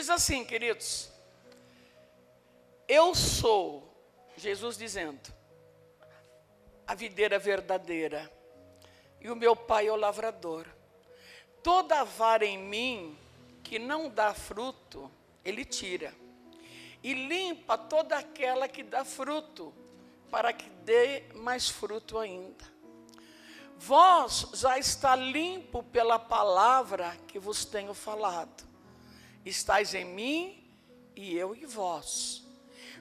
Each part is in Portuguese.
diz assim, queridos: eu sou, Jesus dizendo, a videira verdadeira, e o meu Pai é o lavrador. Toda vara em mim que não dá fruto, Ele tira, e limpa toda aquela que dá fruto, para que dê mais fruto ainda. Vós já está limpo pela palavra que vos tenho falado. Estais em mim e eu em vós.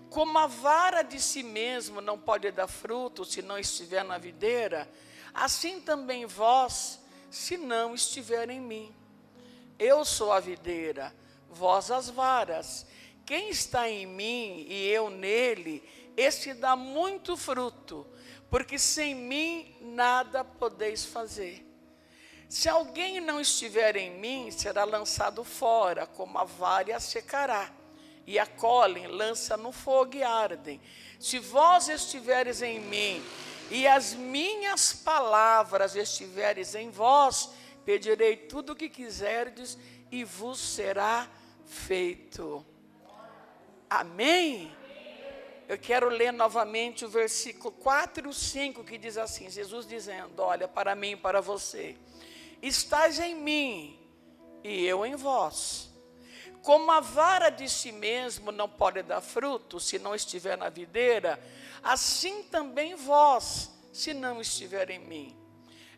Como a vara de si mesmo não pode dar fruto se não estiver na videira, assim também vós, se não estiver em mim. Eu sou a videira, vós as varas. Quem está em mim e eu nele, esse dá muito fruto, porque sem mim nada podeis fazer. Se alguém não estiver em mim, será lançado fora, como a vara secará, e a colhem, lança no fogo e ardem. Se vós estiveres em mim, e as minhas palavras estiveres em vós, pedirei tudo o que quiserdes, e vos será feito. Amém? Eu quero ler novamente o versículo 4 e 5, que diz assim, Jesus dizendo, olha, para mim e para você: estais em mim, e eu em vós. Como a vara de si mesmo não pode dar fruto, se não estiver na videira, assim também vós, se não estiver em mim.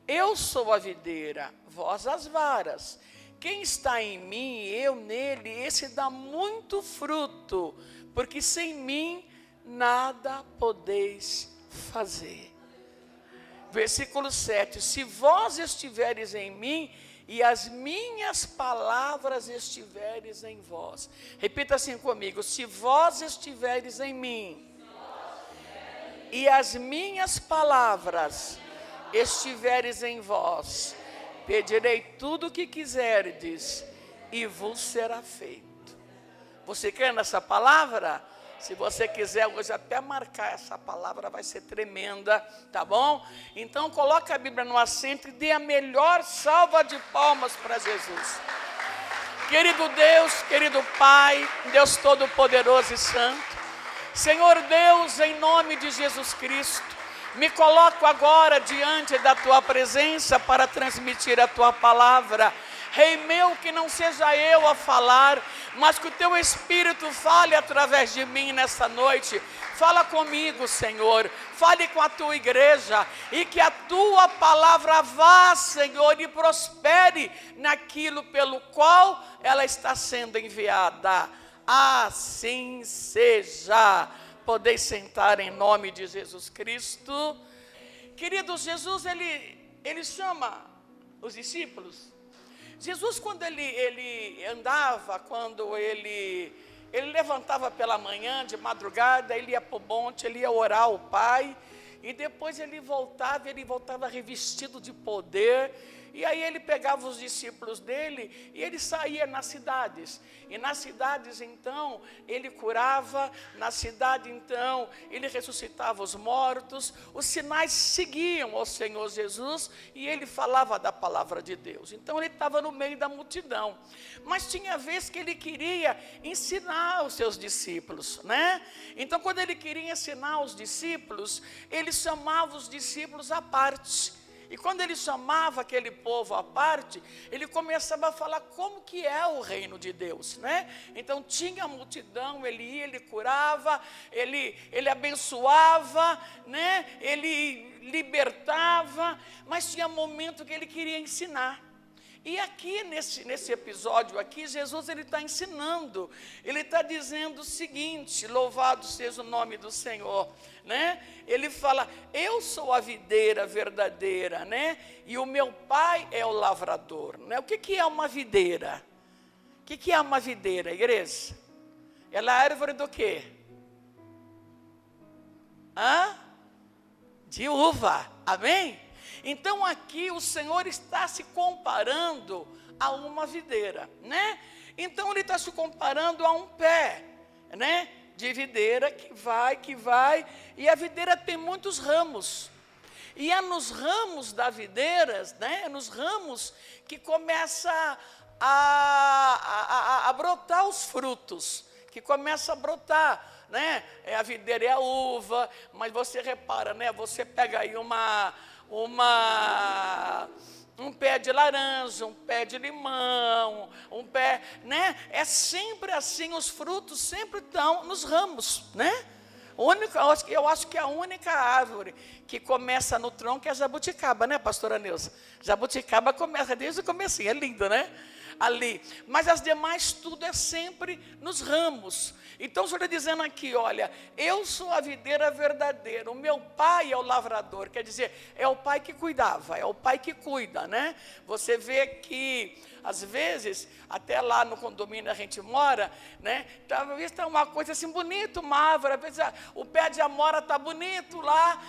Eu sou a videira, vós as varas. Quem está em mim e eu nele, esse dá muito fruto, porque sem mim nada podeis fazer. Versículo 7, se vós estiveres em mim e as minhas palavras estiveres em vós. Repita assim comigo: se vós estiveres em mim e as minhas palavras estiveres em vós, pedirei tudo o que quiserdes e vos será feito. Você crê nessa palavra? Se você quiser hoje até marcar essa palavra, vai ser tremenda, tá bom? Então coloque a Bíblia no assento e dê a melhor salva de palmas para Jesus. Querido Deus, querido Pai, Deus Todo-Poderoso e Santo, Senhor Deus, em nome de Jesus Cristo, me coloco agora diante da Tua presença para transmitir a Tua palavra. Rei meu, que não seja eu a falar, mas que o Teu Espírito fale através de mim nessa noite. Fala comigo, Senhor, fale com a Tua igreja, e que a Tua palavra vá, Senhor, e prospere naquilo pelo qual ela está sendo enviada. Assim seja. Podeis sentar em nome de Jesus Cristo. Queridos, Jesus, ele chama os discípulos. Jesus, quando ele andava, quando ele levantava pela manhã, de madrugada, ele ia para o monte, ele ia orar ao Pai, e depois ele voltava revestido de poder. E aí ele pegava os discípulos dele e ele saía nas cidades. E nas cidades, então, ele curava. Na cidade, então, ele ressuscitava os mortos. Os sinais seguiam ao Senhor Jesus e ele falava da palavra de Deus. Então, ele estava no meio da multidão. Mas tinha vez que ele queria ensinar os seus discípulos, né? Então, quando ele queria ensinar os discípulos, ele chamava os discípulos à parte. E quando ele chamava aquele povo à parte, ele começava a falar como que é o reino de Deus, né? Então tinha a multidão, ele ia, ele curava, ele abençoava, né? Ele libertava, mas tinha momento que ele queria ensinar. E aqui nesse episódio aqui, Jesus ele está ensinando, ele está dizendo o seguinte: louvado seja o nome do Senhor, né? Ele fala, eu sou a videira verdadeira, né? E o meu Pai é o lavrador, né? O que é uma videira? O que é uma videira, igreja? Ela é árvore do quê? De uva, amém? Então aqui o Senhor está se comparando a uma videira, né? Então ele está se comparando a um pé, né? De videira que vai, e a videira tem muitos ramos. E é nos ramos da videira, né? É nos ramos que começa a brotar os frutos, que começa a brotar, né? A videira e a uva, mas você repara, né? Você pega aí um pé de laranja, um pé de limão, um pé, né? É sempre assim, os frutos sempre estão nos ramos, né? Eu acho que a única árvore que começa no tronco é a jabuticaba, né, pastora Neuza? Jabuticaba começa desde o comecinho, é lindo, né? Ali, mas as demais tudo é sempre nos ramos. Então o Senhor está dizendo aqui, olha, eu sou a videira verdadeira, o meu pai é o lavrador, quer dizer, é o pai que cuidava, é o pai que cuida, né? Você vê que, às vezes, até lá no condomínio a gente mora, né? Talvez está uma coisa assim bonita, uma árvore, às vezes o pé de amora está bonito lá,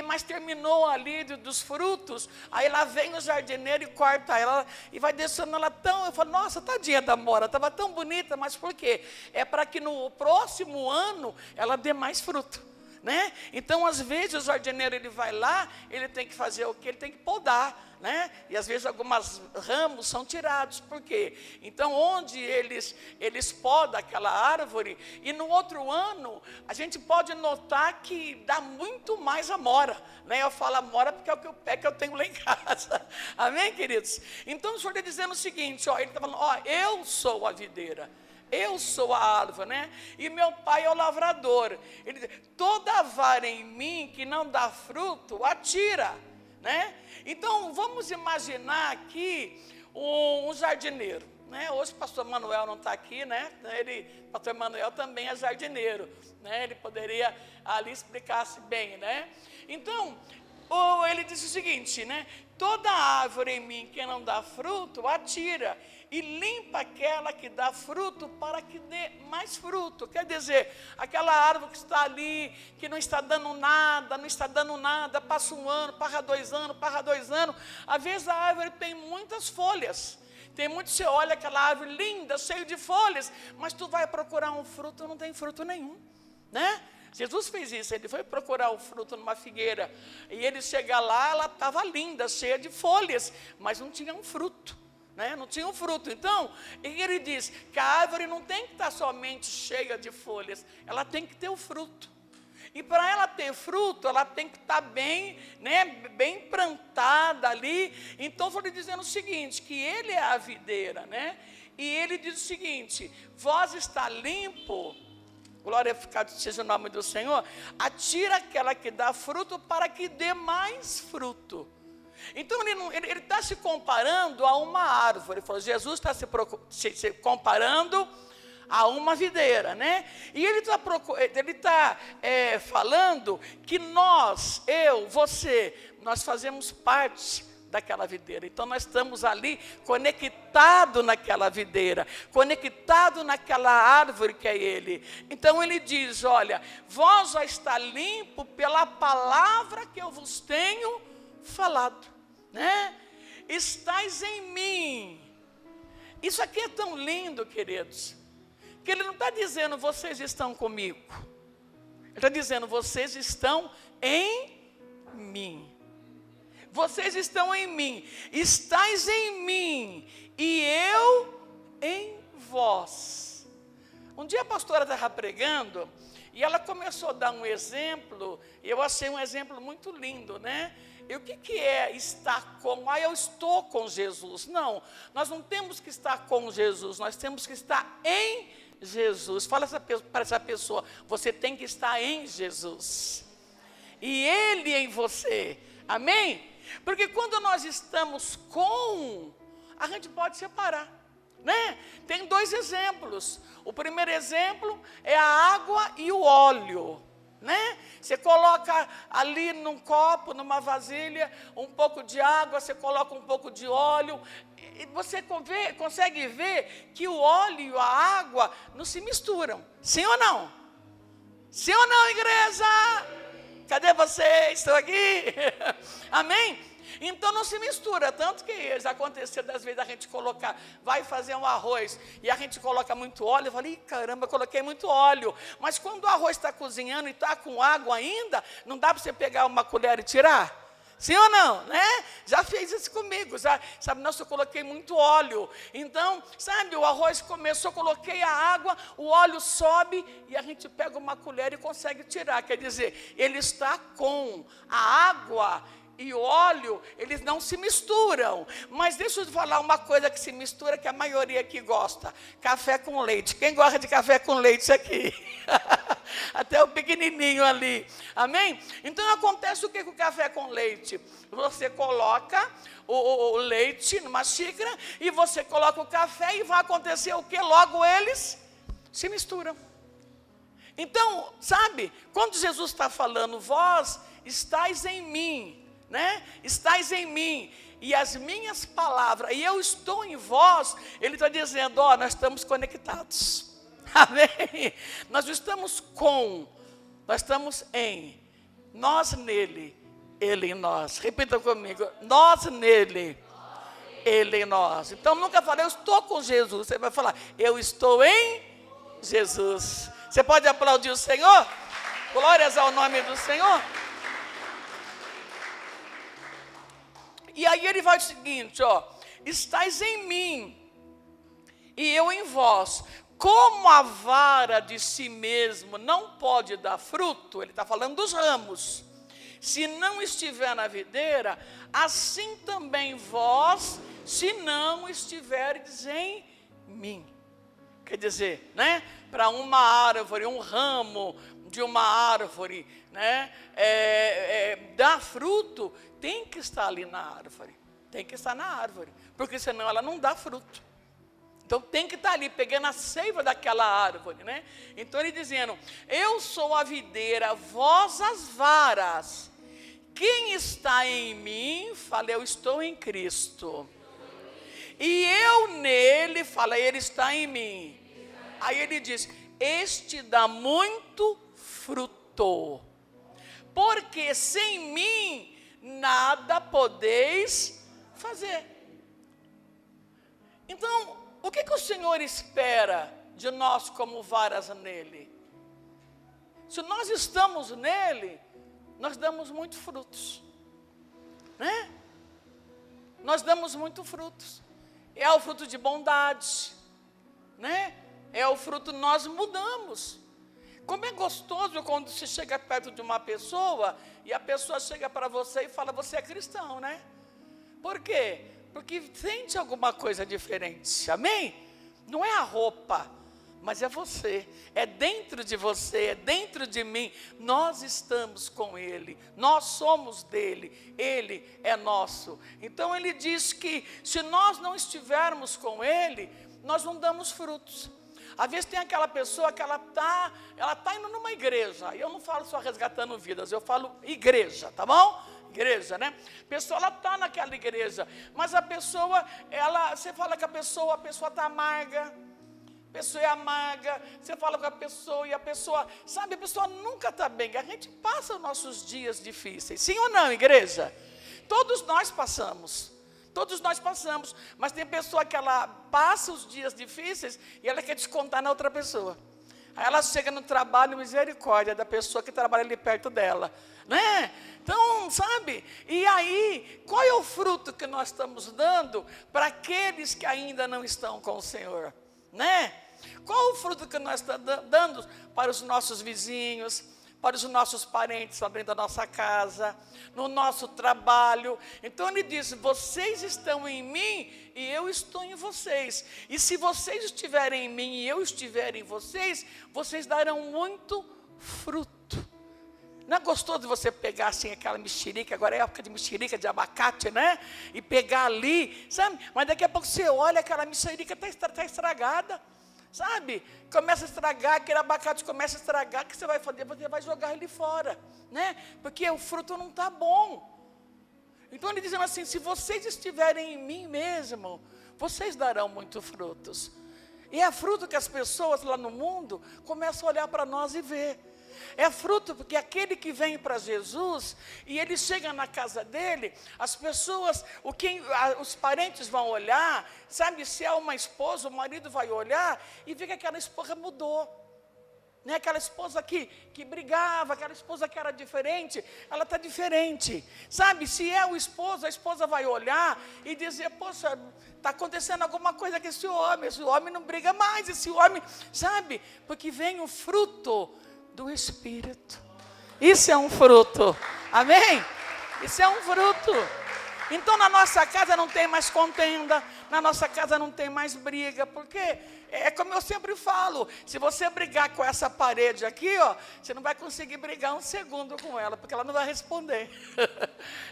mas terminou ali dos frutos, aí lá vem o jardineiro e corta ela, e vai deixando ela tão, eu falo, nossa, tadinha da amora, estava tão bonita, mas por quê? É para que no próximo ano ela dê mais fruto, né? Então, às vezes, o jardineiro ele vai lá, ele tem que fazer o quê? Ele tem que podar, né? E às vezes algumas ramos são tirados, por quê? Então, onde eles podam aquela árvore, e no outro ano, a gente pode notar que dá muito mais amora, né? Eu falo amora porque é o pé que eu tenho lá em casa, amém, queridos? Então, o Senhor está dizendo o seguinte, ó, ele está falando, ó, eu sou a videira, eu sou a árvore, né? E meu pai é o lavrador. Ele diz, toda vara em mim que não dá fruto, atira, né? Então, vamos imaginar aqui um jardineiro, né? Hoje o pastor Manuel não está aqui, né? O pastor Manuel também é jardineiro, né? Ele poderia ali explicar-se bem, né? Então, ele disse o seguinte, né? Toda árvore em mim que não dá fruto, atira, e limpa aquela que dá fruto para que dê mais fruto. Quer dizer, aquela árvore que está ali, que não está dando nada, passa um ano, passa 2 anos, às vezes a árvore tem muitas folhas, você olha aquela árvore linda, cheia de folhas, mas tu vai procurar um fruto, não tem fruto nenhum, né? Jesus fez isso, ele foi procurar o fruto numa figueira, e ele chega lá, ela estava linda, cheia de folhas, mas não tinha um fruto, né? Não tinha um fruto. Então, ele diz que a árvore não tem que estar somente cheia de folhas, ela tem que ter o fruto. E para ela ter fruto, ela tem que estar bem, né, bem plantada ali. Então, estou lhe dizendo o seguinte, que ele é a videira, né? E ele diz o seguinte, vós está limpo, glorificado seja o nome do Senhor, atira aquela que dá fruto para que dê mais fruto. Então, ele está se comparando a uma árvore. Ele falou, Jesus está se comparando a uma videira, né? E ele está falando que nós, eu, você, nós fazemos parte daquela videira. Então, nós estamos ali conectados naquela videira, conectados naquela árvore que é ele. Então, ele diz, olha, vós já está limpo pela palavra que eu vos tenho falado, né? Estais em mim. Isso aqui é tão lindo, queridos, que ele não está dizendo, vocês estão comigo. Ele está dizendo, vocês estão em mim. Vocês estão em mim. Estais em mim e eu em vós. Um dia a pastora estava pregando e ela começou a dar um exemplo, e eu achei um exemplo muito lindo, né? E o que é estar com? Eu estou com Jesus. Não, nós não temos que estar com Jesus, nós temos que estar em Jesus. Fala para essa pessoa, você tem que estar em Jesus. E Ele em você. Amém? Porque quando nós estamos com, a gente pode separar, né? Tem 2 exemplos. O primeiro exemplo é a água e o óleo, né? Você coloca ali num copo, numa vasilha, um pouco de água, você coloca um pouco de óleo, e você consegue ver que o óleo e a água não se misturam. Sim ou não? Sim ou não, igreja? Cadê vocês? Estão aqui? Amém? Então não se mistura, tanto que já aconteceu das vezes a gente colocar, vai fazer um arroz, e a gente coloca muito óleo, eu falei, caramba, coloquei muito óleo, mas quando o arroz está cozinhando e está com água ainda, não dá para você pegar uma colher e tirar? Sim ou não, né? Já fez isso comigo, sabe, nossa, eu coloquei muito óleo. Então, sabe, o arroz começou, coloquei a água, o óleo sobe e a gente pega uma colher e consegue tirar. Quer dizer, ele está com a água e o óleo, eles não se misturam. Mas deixa eu te falar uma coisa que se mistura, que a maioria aqui gosta. Café com leite. Quem gosta de café com leite aqui? Até o pequenininho ali. Amém? Então acontece o que com o café com leite? Você coloca o leite numa xícara e você coloca o café e vai acontecer o que? Logo eles se misturam. Então, sabe, quando Jesus está falando, vós estáis em mim, né? Estais em mim e as minhas palavras, e eu estou em vós, ele está dizendo, nós estamos conectados. Amém? Nós não estamos nós estamos em, nós nele, ele em nós. Repita comigo, nós nele, ele em nós. Então nunca fale, eu estou com Jesus. Você vai falar, eu estou em Jesus. Você pode aplaudir o Senhor? Glórias ao nome do Senhor. E aí ele vai o seguinte, estais em mim e eu em vós. Como a vara de si mesmo não pode dar fruto, ele está falando dos ramos, se não estiver na videira, assim também vós, se não estiverdes em mim. Quer dizer, né? Para uma árvore, um ramo de uma árvore, né? Dar fruto, tem que estar ali na árvore. Tem que estar na árvore, porque senão ela não dá fruto. Então tem que estar ali, pegando a seiva daquela árvore, né? Então ele dizendo, eu sou a videira, vós as varas. Quem está em mim, fala, eu estou em Cristo. E eu nele, fala, ele está em mim. Aí ele diz, este dá muito fruto. Porque sem mim, nada podeis fazer. Então, o que o Senhor espera de nós como varas nele? Se nós estamos nele, nós damos muitos frutos, né? Nós damos muitos frutos. É o fruto de bondade, né? É o fruto, nós mudamos. Como é gostoso quando você chega perto de uma pessoa e a pessoa chega para você e fala, você é cristão, né? Por quê? Porque sente alguma coisa diferente, amém? Não é a roupa, mas é você, é dentro de você, é dentro de mim. Nós estamos com Ele, nós somos dele, Ele é nosso. Então ele diz que se nós não estivermos com Ele, nós não damos frutos. Às vezes tem aquela pessoa que ela tá indo numa igreja, e eu não falo só resgatando vidas, eu falo igreja, tá bom? Igreja, né? A pessoa, ela está naquela igreja, mas a pessoa, você fala que a pessoa está amarga, a pessoa é amarga, você fala com a pessoa e a pessoa, sabe, a pessoa nunca está bem. A gente passa os nossos dias difíceis, sim ou não, igreja? Todos nós passamos, mas tem pessoa que ela passa os dias difíceis e ela quer descontar na outra pessoa. Aí ela chega no trabalho, misericórdia da pessoa que trabalha ali perto dela, né? Então, sabe, e aí, qual é o fruto que nós estamos dando para aqueles que ainda não estão com o Senhor, né? Qual o fruto que nós estamos dando para os nossos vizinhos, para os nossos parentes dentro da nossa casa, no nosso trabalho? Então ele diz, vocês estão em mim e eu estou em vocês. E se vocês estiverem em mim e eu estiver em vocês, vocês darão muito fruto. Não é gostoso você pegar assim aquela mexerica, agora é época de mexerica, de abacate, né? E pegar ali, sabe? Mas daqui a pouco você olha, aquela mexerica está estragada, sabe? Começa a estragar, aquele abacate começa a estragar, o que você vai fazer? Você vai jogar ele fora, né? Porque o fruto não está bom. Então ele dizendo assim, se vocês estiverem em mim mesmo, vocês darão muitos frutos. E é fruto que as pessoas lá no mundo começam a olhar para nós e ver. É fruto porque aquele que vem para Jesus e ele chega na casa dele, as pessoas, os parentes vão olhar, sabe, se é uma esposa, o marido vai olhar e vê que aquela esposa mudou. Né? Aquela esposa que brigava, aquela esposa que era diferente, ela está diferente. Sabe, se é o esposo, a esposa vai olhar e dizer, poxa, está acontecendo alguma coisa com esse homem não briga mais, esse homem, sabe? Porque vem o fruto do Espírito. Isso é um fruto, amém? Isso é um fruto. Então na nossa casa não tem mais contenda, na nossa casa não tem mais briga, porque é como eu sempre falo, se você brigar com essa parede aqui, ó, você não vai conseguir brigar um segundo com ela, porque ela não vai responder.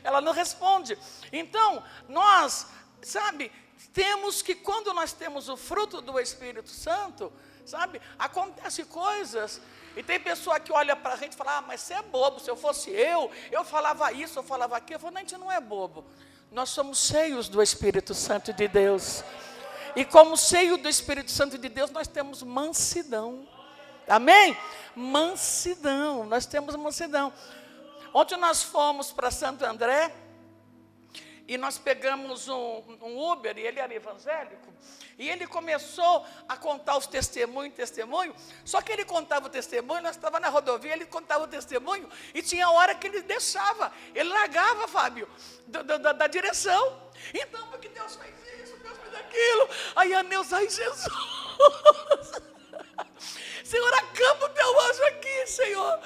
Ela não responde. Então, nós, sabe, temos que, quando nós temos o fruto do Espírito Santo, sabe, acontecem coisas. E tem pessoa que olha para a gente e fala, mas você é bobo, se eu fosse eu falava isso, eu falava aquilo. Eu falo, não, a gente não é bobo. Nós somos cheios do Espírito Santo de Deus. E como cheio do Espírito Santo de Deus, nós temos mansidão. Amém? Mansidão, nós temos mansidão. Ontem nós fomos para Santo André, e nós pegamos um Uber, e ele era evangélico, e ele começou a contar os testemunhos, só que ele contava o testemunho, nós estávamos na rodovia, ele contava o testemunho, e tinha hora que ele deixava, ele largava, Fábio, da direção. Então, porque Deus fez isso, Deus fez aquilo. Aí a Neuza, ai Jesus, Senhor, acampa o teu anjo aqui, Senhor,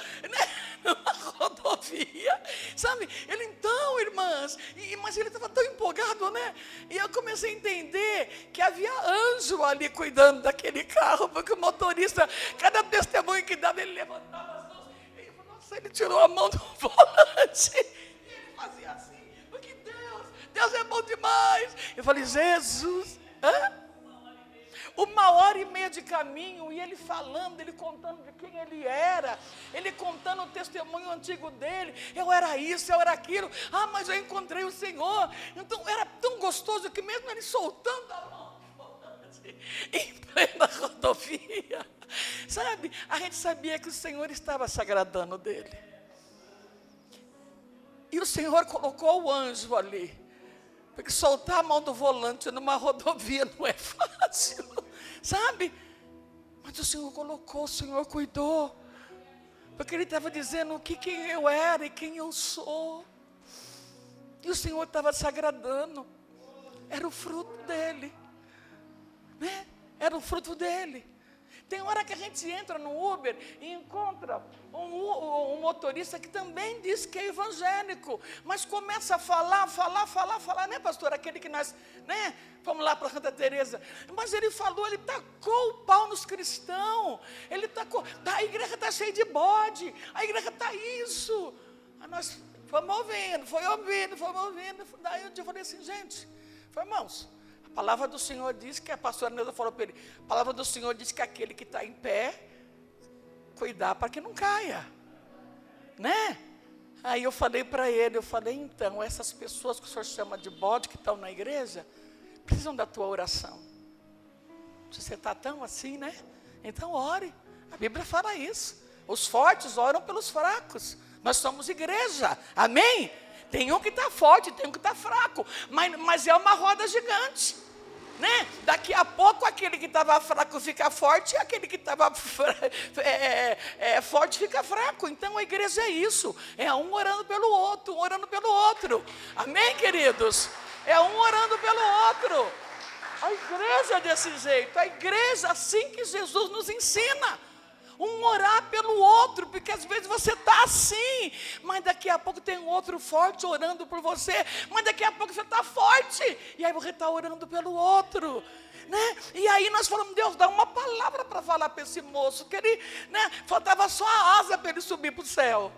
na rodovia, sabe? Ele então, irmãs, mas ele estava tão empolgado, né? E eu comecei a entender que havia anjo ali cuidando daquele carro, porque o motorista, cada testemunho que dava, ele levantava as mãos, e ele falou, nossa, ele tirou a mão do volante, e ele fazia assim, porque Deus é bom demais. Eu falei, Jesus, 1h30 de caminho, e ele falando, ele contando de quem ele era, ele contando o testemunho antigo dele, eu era isso, eu era aquilo, mas eu encontrei o Senhor. Então era tão gostoso que mesmo ele soltando a mão em plena rodovia, sabe, a gente sabia que o Senhor estava se agradando dele, e o Senhor colocou o anjo ali, porque soltar a mão do volante numa rodovia não é fácil, sabe? Mas o Senhor colocou, o Senhor cuidou, porque Ele estava dizendo quem eu era e quem eu sou, e o Senhor estava se agradando, era o fruto dEle, né? Era o fruto dEle. Tem hora que a gente entra no Uber e encontra um motorista que também diz que é evangélico, mas começa a falar, né, pastor? Aquele que nós, né, fomos lá para Santa Teresa, mas ele falou, ele tacou o pau nos cristãos, ele tacou, a igreja está cheia de bode, a igreja está isso. Aí nós fomos ouvindo, daí um dia eu falei assim, gente, irmãos, a palavra do Senhor diz que, a pastora Neuza falou para ele, a palavra do Senhor diz que aquele que está em pé, cuidar para que não caia, né? Aí eu falei para ele, então, essas pessoas que o Senhor chama de bode, que estão na igreja, precisam da tua oração. Se você está tão assim, né? Então ore, a Bíblia fala isso, os fortes oram pelos fracos, nós somos igreja, amém? Tem um que está forte, tem um que está fraco, mas é uma roda gigante, né? Daqui a pouco aquele que estava fraco fica forte, e aquele que estava forte fica fraco. Então a igreja é isso, é um orando pelo outro, amém, queridos? É um orando pelo outro. A igreja é desse jeito, a igreja assim que Jesus nos ensina. Um orar pelo outro, porque às vezes você está assim, mas daqui a pouco tem um outro forte orando por você, mas daqui a pouco você está forte, e aí você está orando pelo outro, né? E aí nós falamos, Deus, dá uma palavra para falar para esse moço, que ele, né, faltava só a asa para ele subir para o céu.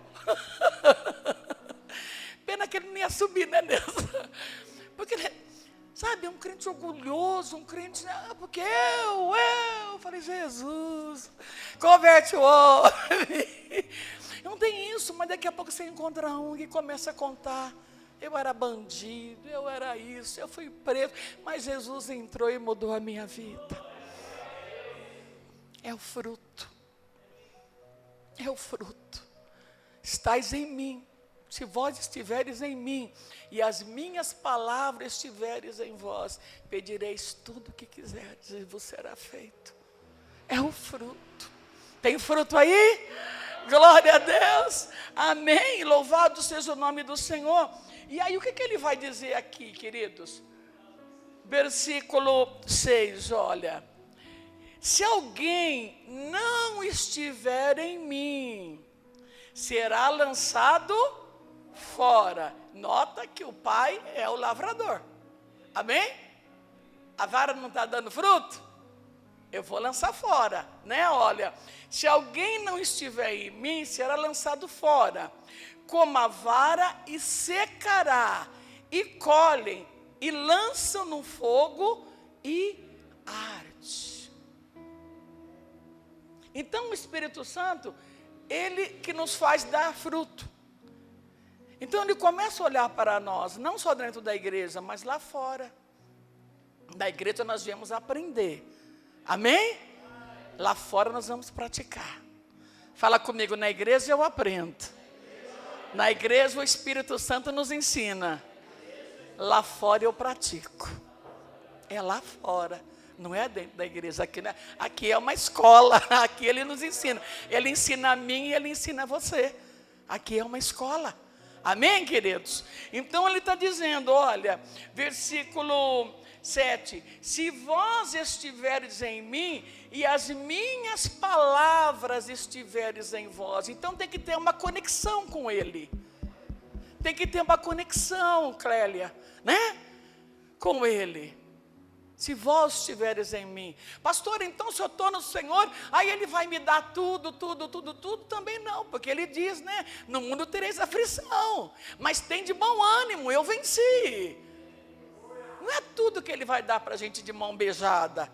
Pena que ele não ia subir, né, Deus? Porque ele, sabe, é um crente orgulhoso, um crente, porque eu falei, Jesus, converte o homem. Não tem isso, mas daqui a pouco você encontra um que começa a contar, eu era bandido, eu era isso, eu fui preso, mas Jesus entrou e mudou a minha vida. É o fruto, estais em mim. Se vós estiveres em mim, e as minhas palavras estiveres em vós, pedireis tudo o que quiserdes, e vos será feito. É o fruto, Tem fruto aí? Glória a Deus. Amém. Louvado seja o nome do Senhor. E aí o que ele vai dizer aqui, queridos? Versículo 6, olha. Se alguém não estiver em mim, será lançado fora. Nota que o pai é o lavrador. Amém? A vara não está dando fruto? Eu vou lançar fora, né? Olha, se alguém não estiver em mim, será lançado fora, como a vara, e secará, e colhem, e lançam no fogo, e arde. Então o Espírito Santo, ele que nos faz dar fruto. Então ele começa a olhar para nós, não só dentro da igreja, mas lá fora. Da igreja nós viemos aprender. Amém? Lá fora nós vamos praticar. Fala comigo, na igreja eu aprendo. Na igreja o Espírito Santo nos ensina. Lá fora eu pratico. É lá fora, não é dentro da igreja. Aqui é uma escola, aqui ele nos ensina. Ele ensina a mim e ele ensina a você. Aqui é uma escola. Amém, queridos? Então ele está dizendo, olha, versículo 7, se vós estiveres em mim e as minhas palavras estiveres em vós, então tem que ter uma conexão com ele, tem que ter uma conexão, Clélia, né, com ele. Se vós estiveres em mim, pastor, então se eu estou no Senhor, aí ele vai me dar tudo, também não, porque ele diz, né, no mundo tereis aflição, mas tem de bom ânimo, eu venci. Não é tudo que ele vai dar para a gente de mão beijada,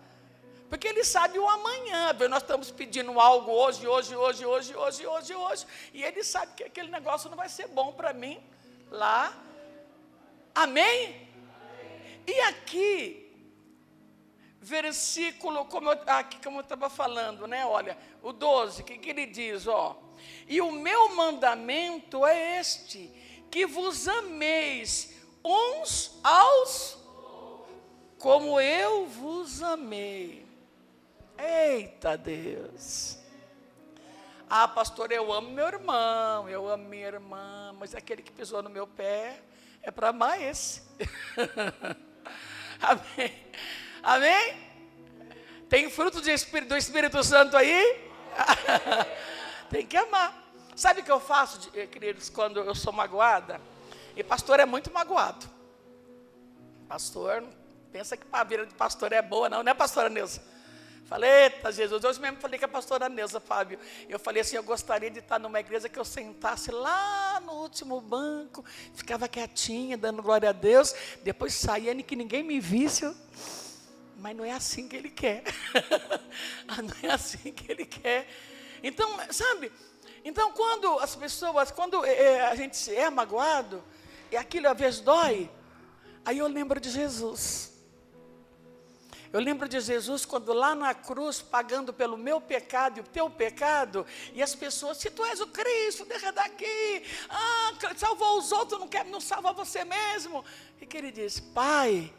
porque ele sabe o amanhã. Nós estamos pedindo algo hoje, e ele sabe que aquele negócio não vai ser bom para mim lá. Amém? E aqui, versículo, como eu estava falando, né? Olha, o 12, que ele diz, ó. E o meu mandamento é este, que vos ameis uns aos como eu vos amei. Eita Deus. Ah, pastor, eu amo meu irmão, eu amo minha irmã, mas aquele que pisou no meu pé é para amar esse. Amém? Amém? Tem fruto do Espírito Santo aí? Tem que amar. Sabe o que eu faço, queridos, quando eu sou magoada? E pastor é muito magoado. Pastor, pensa que a vida de pastor é boa, não, né, pastora Neuza? Falei, eita Jesus, hoje mesmo falei com a pastora Neuza, Fábio. Eu falei assim, eu gostaria de estar numa igreja que eu sentasse lá no último banco, ficava quietinha, dando glória a Deus, depois saía e que ninguém me visse. Mas não é assim que ele quer. Não é assim que ele quer. Então, sabe? Então, quando as pessoas, quando a gente é magoado, e aquilo às vezes dói, aí eu lembro de Jesus. Eu lembro de Jesus quando lá na cruz, pagando pelo meu pecado e o teu pecado, e as pessoas, se tu és o Cristo, deixa daqui, salvou os outros, não salva você mesmo. E que ele diz, Pai,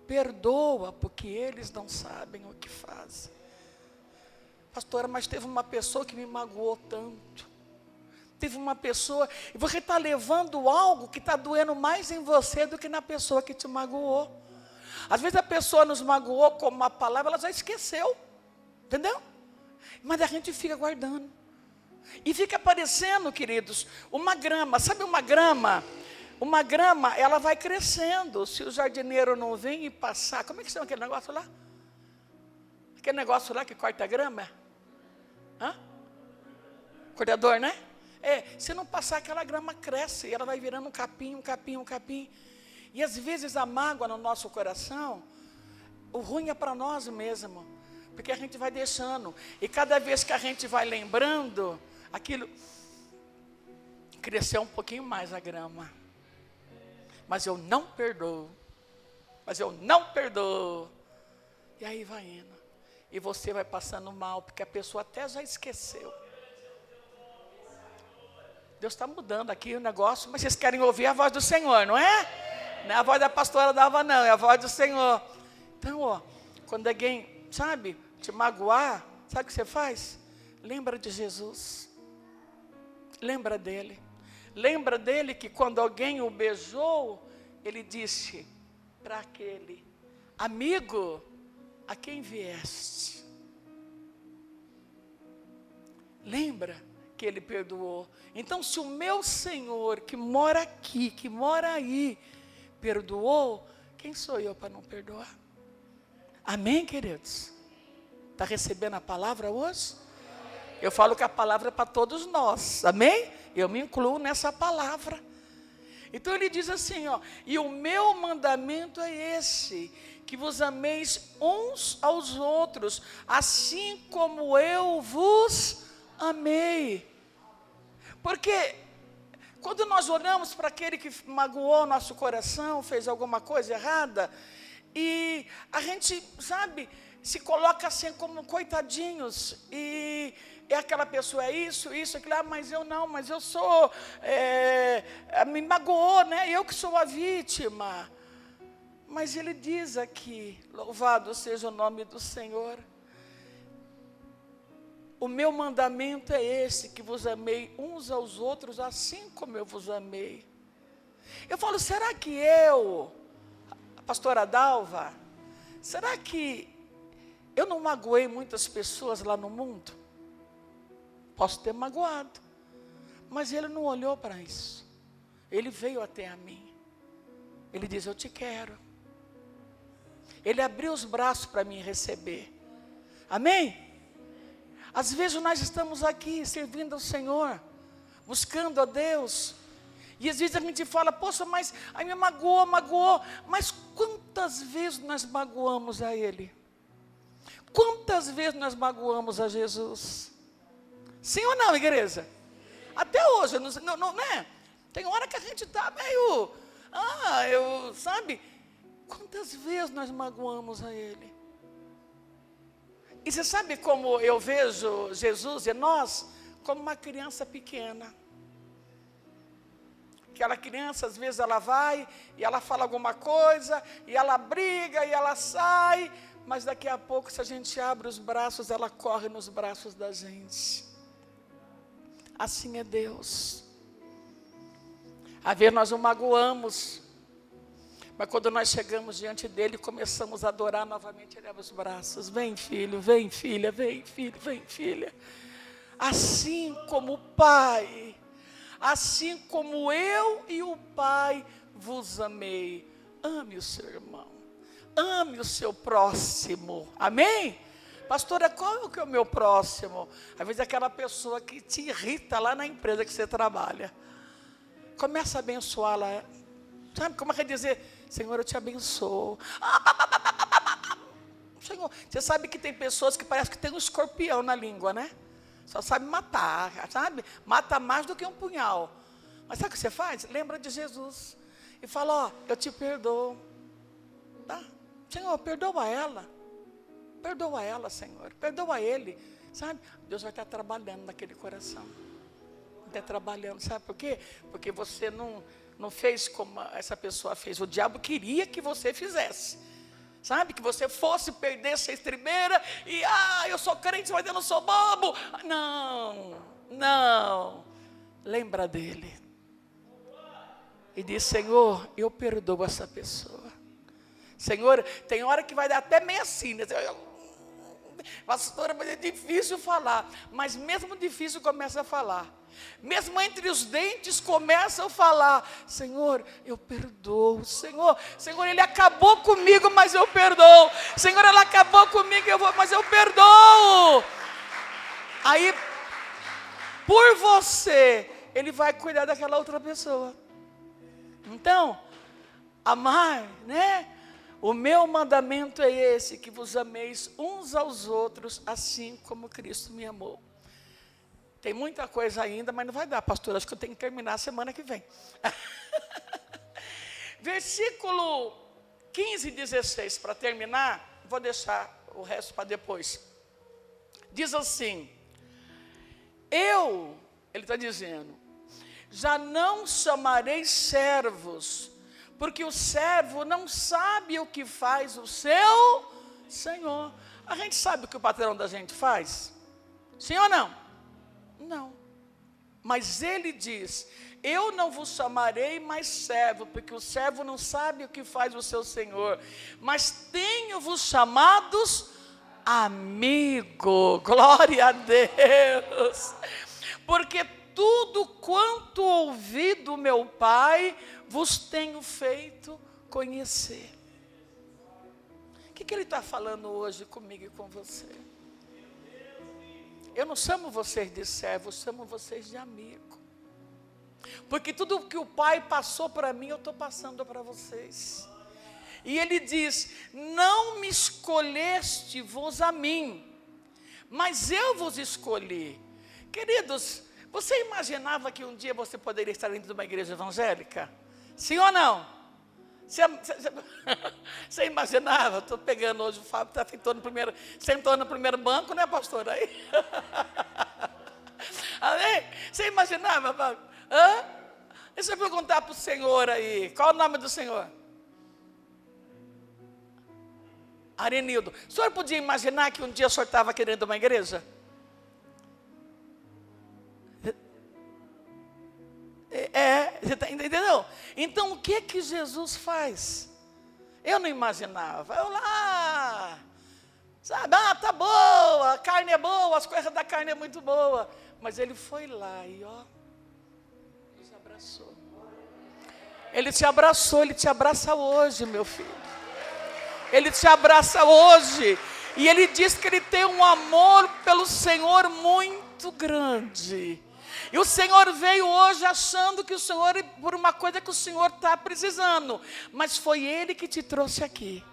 perdoa, porque eles não sabem o que fazem. Pastora, mas teve uma pessoa que me magoou tanto. Teve uma pessoa, e você está levando algo que está doendo mais em você do que na pessoa que te magoou. Às vezes a pessoa nos magoou com uma palavra, ela já esqueceu, entendeu? Mas a gente fica guardando. E fica parecendo, queridos, uma grama. Sabe uma grama? Uma grama, ela vai crescendo. Se o jardineiro não vem e passar, como é que chama aquele negócio lá? Aquele negócio lá que corta a grama? Cortador, né? Se não passar, aquela grama cresce, e ela vai virando um capim. E às vezes a mágoa no nosso coração, o ruim é para nós mesmo, porque a gente vai deixando, e cada vez que a gente vai lembrando, aquilo cresceu um pouquinho mais a grama, mas eu não perdoo, e aí vai indo, e você vai passando mal, porque a pessoa até já esqueceu. Deus está mudando aqui o negócio, mas vocês querem ouvir a voz do Senhor, não é? Não é a voz da pastora Dava, não, é a voz do Senhor. Então, quando alguém, sabe, te magoar, sabe o que você faz? lembra de Jesus. Lembra dele. Lembra dele que quando alguém o beijou, ele disse para aquele: amigo, a quem vieste? Lembra que ele perdoou. Então, se o meu Senhor, que mora aqui, que mora aí, perdoou, quem sou eu para não perdoar? Amém, queridos? Está recebendo a palavra hoje? Eu falo que a palavra é para todos nós, amém? Eu me incluo nessa palavra. Então ele diz assim, ó: e o meu mandamento é esse, que vos ameis uns aos outros, assim como eu vos amei. Porque quando nós olhamos para aquele que magoou nosso coração, fez alguma coisa errada, e a gente, sabe, se coloca assim como coitadinhos, e aquela pessoa é isso, aquilo, mas eu não, mas eu sou, me magoou, né? Eu que sou a vítima. Mas ele diz aqui, louvado seja o nome do Senhor: o meu mandamento é esse, que vos amei uns aos outros, assim como eu vos amei. Eu falo, será que eu, a pastora Dalva, será que eu não magoei muitas pessoas lá no mundo? Posso ter magoado, mas ele não olhou para isso. Ele veio até a mim. Ele diz, eu te quero. Ele abriu os braços para me receber. Amém? Às vezes nós estamos aqui servindo ao Senhor, buscando a Deus, e às vezes a gente fala, poxa, mas aí me magoou, mas quantas vezes nós magoamos a Ele? Quantas vezes nós magoamos a Jesus? Sim ou não, igreja? Até hoje, não, né? Tem hora que a gente está meio, sabe? Quantas vezes nós magoamos a Ele? E você sabe como eu vejo Jesus e nós? Como uma criança pequena. Aquela criança, às vezes ela vai e ela fala alguma coisa, e ela briga e ela sai, mas daqui a pouco, se a gente abre os braços, ela corre nos braços da gente. Assim é Deus. Às vezes nós o magoamos, mas quando nós chegamos diante dele, começamos a adorar novamente, ele abre os braços. Vem filho, vem filha, vem filho, vem filha. Assim como o Pai, assim como eu e o Pai vos amei. Ame o seu irmão, ame o seu próximo. Amém? Pastora, qual que é o meu próximo? Às vezes aquela pessoa que te irrita lá na empresa que você trabalha. Começa a abençoá-la. Sabe como é que é dizer? Senhor, eu te abençoo. Senhor, você sabe que tem pessoas que parece que tem um escorpião na língua, né? Só sabe matar, sabe? Mata mais do que um punhal. Mas sabe o que você faz? Lembra de Jesus. E fala, eu te perdoo. Tá? Senhor, perdoa ela. Perdoa ela, Senhor. Perdoa ele. Sabe? Deus vai estar trabalhando naquele coração. Está trabalhando. Sabe por quê? Porque você não fez como essa pessoa fez. O diabo queria que você fizesse. Sabe? Que você fosse, perdesse a estribeira e, eu sou crente, mas eu não sou bobo. Não. Lembra dele. E diz, Senhor, eu perdoo essa pessoa. Senhor, tem hora que vai dar até meio assim, né? Pastora, mas é difícil falar. Mas mesmo difícil começa a falar. Mesmo entre os dentes começa a falar, Senhor, eu perdoo. Senhor, ele acabou comigo, mas eu perdoo. Senhor, ela acabou comigo, mas eu perdoo. Aí, por você, ele vai cuidar daquela outra pessoa. Então, amar, né? O meu mandamento é esse, que vos ameis uns aos outros, assim como Cristo me amou. Tem muita coisa ainda, mas não vai dar, pastor. Acho que eu tenho que terminar a semana que vem. Versículo 15 e 16, para terminar, vou deixar o resto para depois. Diz assim, ele está dizendo, já não chamarei servos, porque o servo não sabe o que faz o seu Senhor. A gente sabe o que o patrão da gente faz? Sim ou não? Não. Mas ele diz: eu não vos chamarei mais servo, porque o servo não sabe o que faz o seu senhor, mas tenho-vos chamados amigo. Glória a Deus. Porque tudo quanto ouvi do meu Pai, vos tenho feito conhecer. O que ele está falando hoje comigo e com você? Eu não chamo vocês de servo, eu chamo vocês de amigo. Porque tudo que o Pai passou para mim, eu estou passando para vocês. E ele diz: não me escolheste vos a mim, mas eu vos escolhi. Queridos, você imaginava que um dia você poderia estar dentro de uma igreja evangélica? Sim ou não? Você imaginava? Estou pegando hoje, o Fábio está sentou no primeiro banco, né, pastor? Aí. Amém? Você imaginava, Fábio? Deixa eu perguntar para o senhor aí, qual é o nome do senhor? Arenildo. O senhor podia imaginar que um dia o senhor estava querendo uma igreja? Você tá, entendeu? Então o que Jesus faz? Eu não imaginava. Eu lá, sabe, tá boa, a carne é boa, as coisas da carne é muito boa. Mas ele foi lá e nos abraçou. Ele te abraçou, ele te abraça hoje, meu filho. Ele te abraça hoje. E ele diz que ele tem um amor pelo Senhor muito grande. E o Senhor veio hoje achando que o Senhor, por uma coisa que o Senhor está precisando. Mas foi Ele que te trouxe aqui.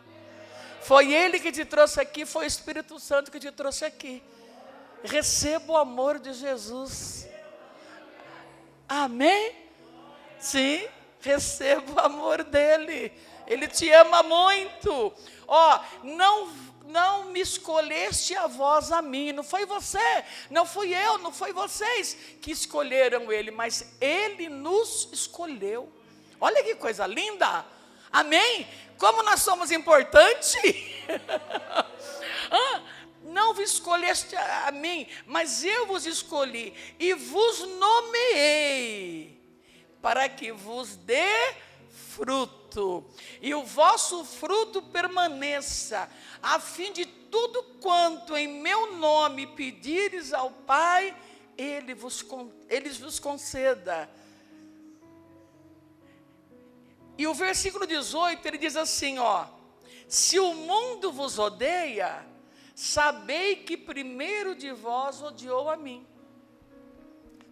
Foi Ele que te trouxe aqui, foi o Espírito Santo que te trouxe aqui. Receba o amor de Jesus. Amém? Sim, receba o amor dEle. Ele te ama muito. Não me escolheste a vós a mim, não foi você, não fui eu, não foi vocês que escolheram Ele, mas Ele nos escolheu. Olha que coisa linda, amém? Como nós somos importantes. Não vos escolheste a mim, mas eu vos escolhi e vos nomeei, para que vos dê fruto, e o vosso fruto permaneça, a fim de tudo quanto em meu nome pedires ao Pai, Ele vos conceda. E o versículo 18, ele diz assim, se o mundo vos odeia, sabei que primeiro de vós odiou a mim.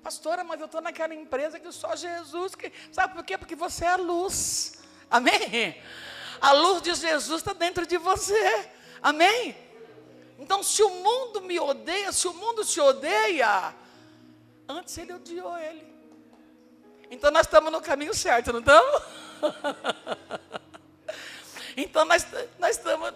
Pastora, mas eu estou naquela empresa que só Jesus, sabe por quê? Porque você é a luz, amém? A luz de Jesus está dentro de você, amém? Então se o mundo me odeia, se o mundo te odeia, antes ele odiou ele. Então nós estamos no caminho certo, não estamos? Então nós estamos